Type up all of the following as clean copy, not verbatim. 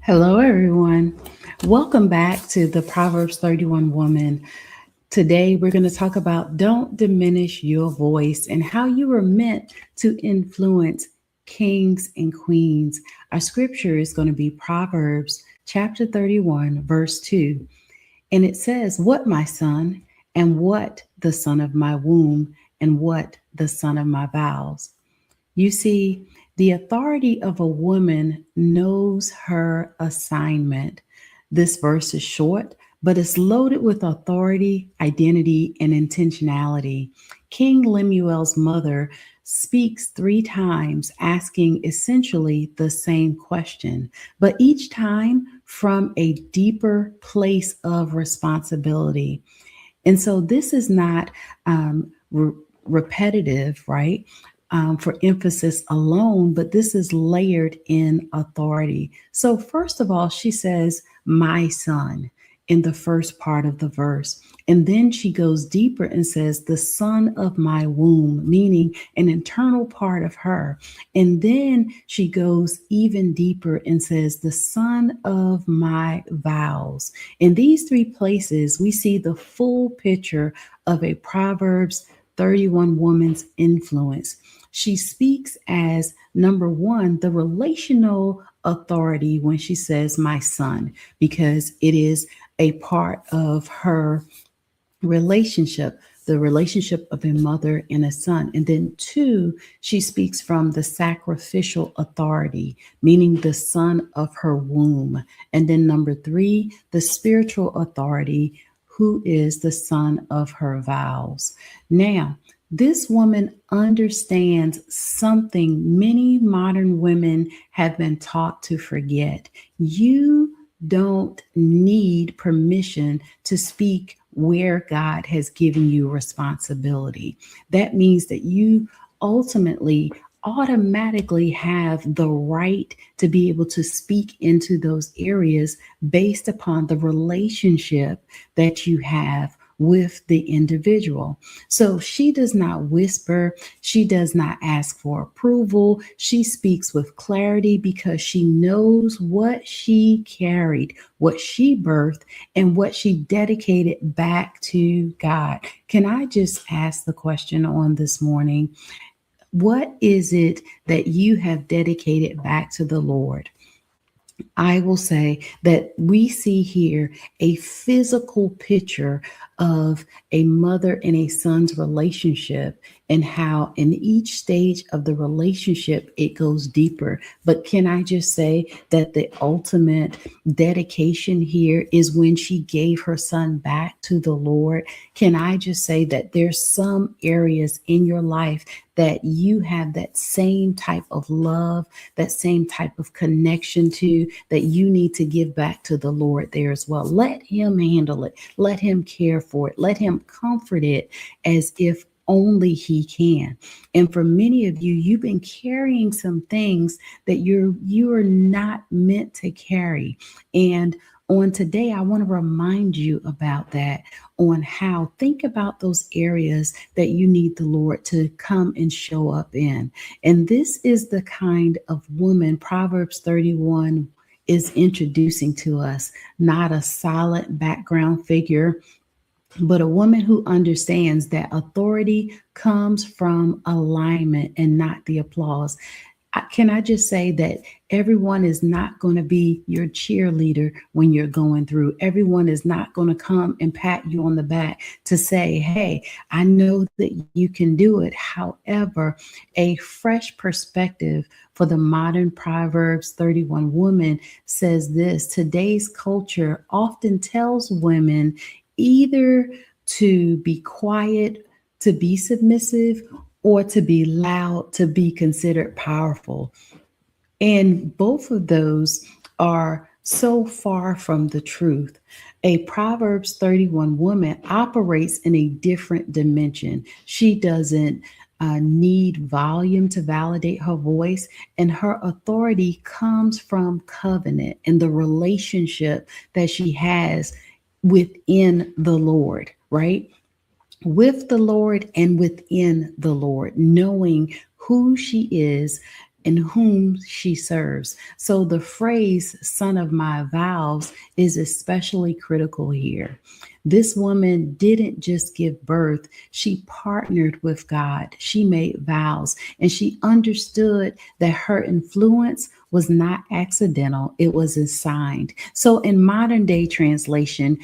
Hello, everyone. Welcome back to the Proverbs 31 Woman. Today, we're going to talk about don't diminish your voice and how you were meant to influence kings and queens. Our scripture is going to be Proverbs chapter 31, verse 2. And it says, "What, my son, and what the son of my womb, and what the son of my vows." You see, the authority of a woman knows her assignment. This verse is short, but it's loaded with authority, identity, and intentionality. King Lemuel's mother speaks three times, asking essentially the same question, but each time from a deeper place of responsibility. And so this is not repetitive, right? For emphasis alone, but this is layered in authority. So, first of all, she says, "My son," in the first part of the verse. And then she goes deeper and says, "The son of my womb," meaning an internal part of her. And then she goes even deeper and says, "The son of my vows." In these three places, we see the full picture of a Proverbs 31 woman's influence. She speaks as number one, the relational authority when she says "my son," because it is a part of her relationship, the relationship of a mother and a son. And then two, she speaks from the sacrificial authority, meaning the son of her womb. And then number three, the spiritual authority, who is the son of her vows. Now, this woman understands something many modern women have been taught to forget. You don't need permission to speak where God has given you responsibility. That means that you ultimately automatically have the right to be able to speak into those areas based upon the relationship that you have with the individual. So she does not whisper, she does not ask for approval. She speaks with clarity because she knows what she carried, what she birthed, and what she dedicated back to God. Can I just ask the question on this morning? What is it that you have dedicated back to the Lord? I will say that we see here a physical picture of a mother and a son's relationship and how in each stage of the relationship it goes deeper. But can I just say that the ultimate dedication here is when she gave her son back to the Lord? Can I just say that there's some areas in your life that you have that same type of love, that same type of connection to, that you need to give back to the Lord there as well. Let Him handle it. Let Him care for it. Let Him comfort it as if only He can. And for many of you, you've been carrying some things that you are not meant to carry. And on today, I want to remind you about that, on how think about those areas that you need the Lord to come and show up in. And this is the kind of woman Proverbs 31 is introducing to us, not a silent background figure, but a woman who understands that authority comes from alignment and not the applause. Can I just say that everyone is not going to be your cheerleader when you're going through? Everyone is not going to come and pat you on the back to say, "Hey, I know that you can do it." However, a fresh perspective for the modern Proverbs 31 woman says this: today's culture often tells women either to be quiet, to be submissive, or to be loud, to be considered powerful. And both of those are so far from the truth. A Proverbs 31 woman operates in a different dimension. She doesn't need volume to validate her voice, and her authority comes from covenant and the relationship that she has within the Lord, right? With the Lord and within the Lord, knowing who she is and whom she serves. So the phrase son of my vows is especially critical here. This woman didn't just give birth, she partnered with God. She made vows and she understood that her influence was not accidental, it was assigned. So, in modern day translation,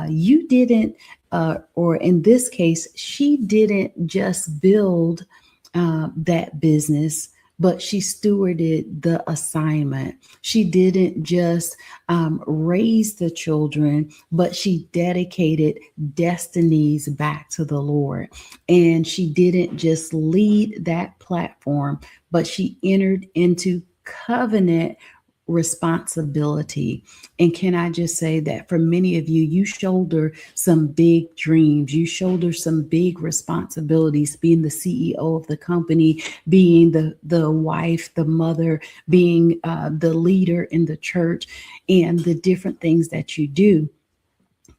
you didn't, or in this case, she didn't just build that business, but she stewarded the assignment. She didn't just raise the children, but she dedicated destinies back to the Lord. And she didn't just lead that platform, but she entered into covenant responsibility. And can I just say that for many of you, you shoulder some big dreams, you shoulder some big responsibilities, being the CEO of the company, being the wife, the mother, being the leader in the church, and the different things that you do.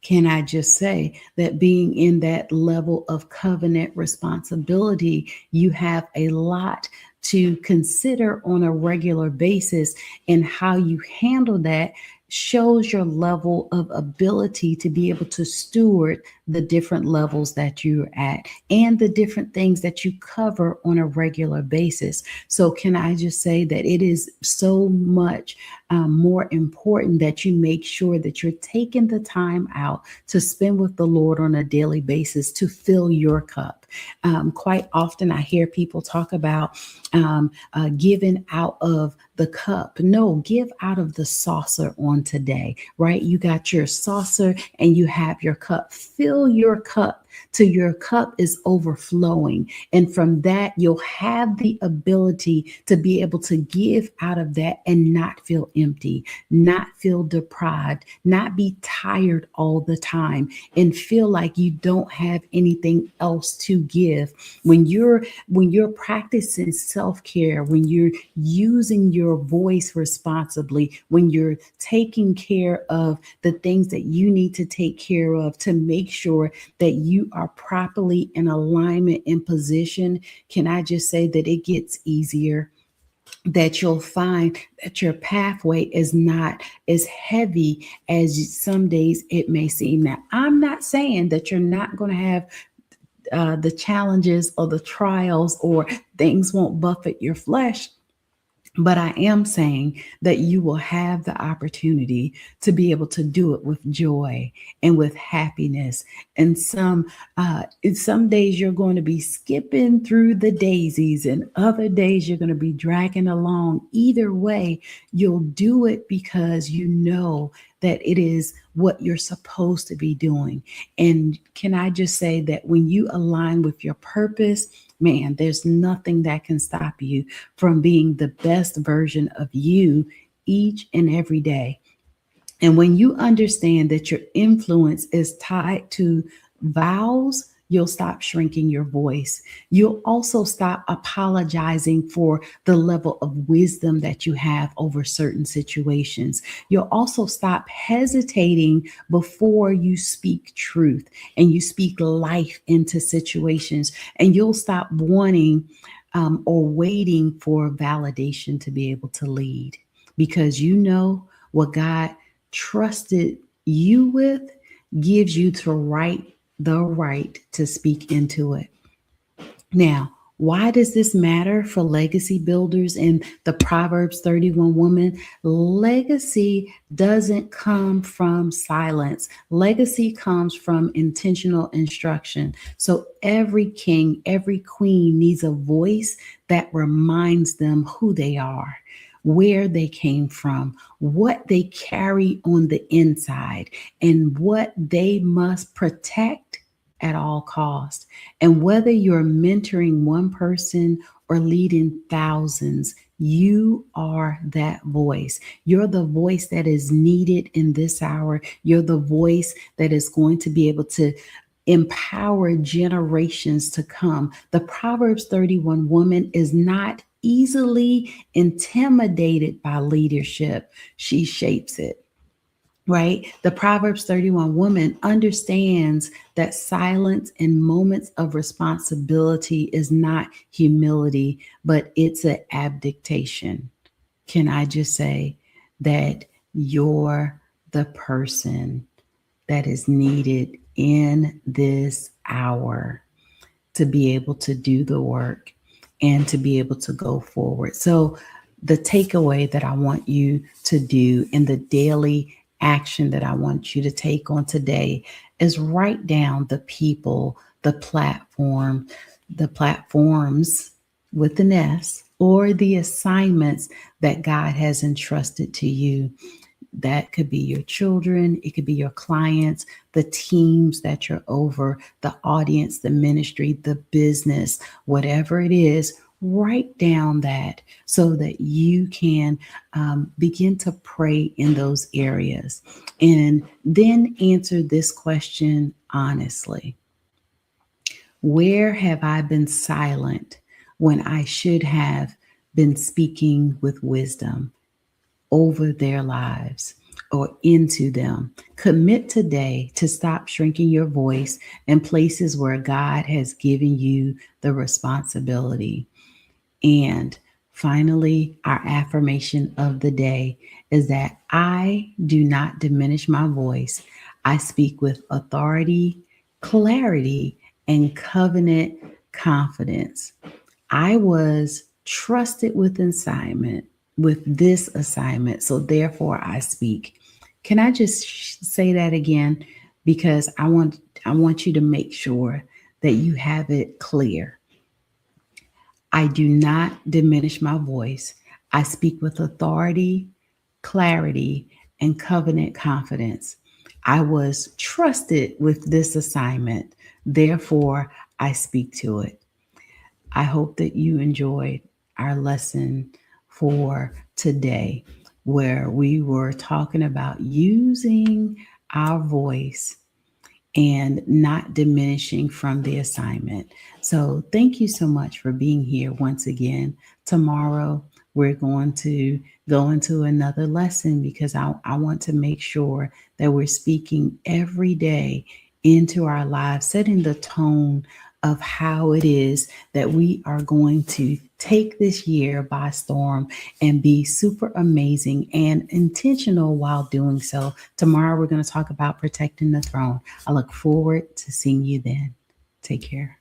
Can I just say that being in that level of covenant responsibility, you have a lot to consider on a regular basis, and how you handle that shows your level of ability to be able to steward the different levels that you're at and the different things that you cover on a regular basis. So, can I just say that it is so much more important that you make sure that you're taking the time out to spend with the Lord on a daily basis to fill your cup. Quite often, I hear people talk about giving out of the cup. No, give out of the saucer on today, right? You got your saucer and you have your cup. Fill your cup till your cup is overflowing. And from that, you'll have the ability to be able to give out of that and not feel empty, not feel deprived, not be tired all the time, and feel like you don't have anything else to give. When you're practicing self-care, when you're using your voice responsibly, when you're taking care of the things that you need to take care of to make sure that you are properly in alignment and position, can I just say that it gets easier? That you'll find that your pathway is not as heavy as some days it may seem. Now, I'm not saying that you're not going to have the challenges or the trials or things won't buffet your flesh. But I am saying that you will have the opportunity to be able to do it with joy and with happiness. And in some days you're going to be skipping through the daisies, and other days you're going to be dragging along. Either way, you'll do it because you know that it is what you're supposed to be doing. And can I just say that when you align with your purpose, man, there's nothing that can stop you from being the best version of you each and every day. And when you understand that your influence is tied to vows, you'll stop shrinking your voice. You'll also stop apologizing for the level of wisdom that you have over certain situations. You'll also stop hesitating before you speak truth and you speak life into situations. And you'll stop wanting or waiting for validation to be able to lead, because you know what God trusted you with gives you the right to speak into it. Now, why does this matter for legacy builders and the Proverbs 31 woman? Legacy doesn't come from silence. Legacy comes from intentional instruction. So every king, every queen needs a voice that reminds them who they are, where they came from, what they carry on the inside, and what they must protect at all costs. And whether you're mentoring one person or leading thousands, you are that voice. You're the voice that is needed in this hour. You're the voice that is going to be able to empower generations to come. The Proverbs 31 woman is not easily intimidated by leadership. She shapes it. right? The Proverbs 31 woman understands that silence in moments of responsibility is not humility, but it's an abdication. Can I just say that you're the person that is needed in this hour to be able to do the work and to be able to go forward? So, the takeaway that I want you to do in the daily action that I want you to take on today is write down the people, the platforms with an S, or the assignments that God has entrusted to you. That could be your children, it could be your clients, the teams that you're over, the audience, the ministry, the business, whatever it is. Write down that so that you can begin to pray in those areas. And then answer this question honestly: where have I been silent when I should have been speaking with wisdom over their lives or into them? Commit today to stop shrinking your voice in places where God has given you the responsibility. And finally, our affirmation of the day is that I do not diminish my voice. I speak with authority, clarity, and covenant confidence. I was trusted with this assignment, so therefore I speak. Can I just say that again? Because I want you to make sure that you have it clear. I do not diminish my voice. I speak with authority, clarity, and covenant confidence. I was trusted with this assignment, therefore I speak to it. I hope that you enjoyed our lesson for today, where we were talking about using our voice and not diminishing from the assignment. So, thank you so much for being here once again. Tomorrow, we're going to go into another lesson because I want to make sure that we're speaking every day into our lives, setting the tone of how it is that we are going to take this year by storm and be super amazing and intentional while doing so. Tomorrow, we're going to talk about protecting the throne. I look forward to seeing you then. Take care.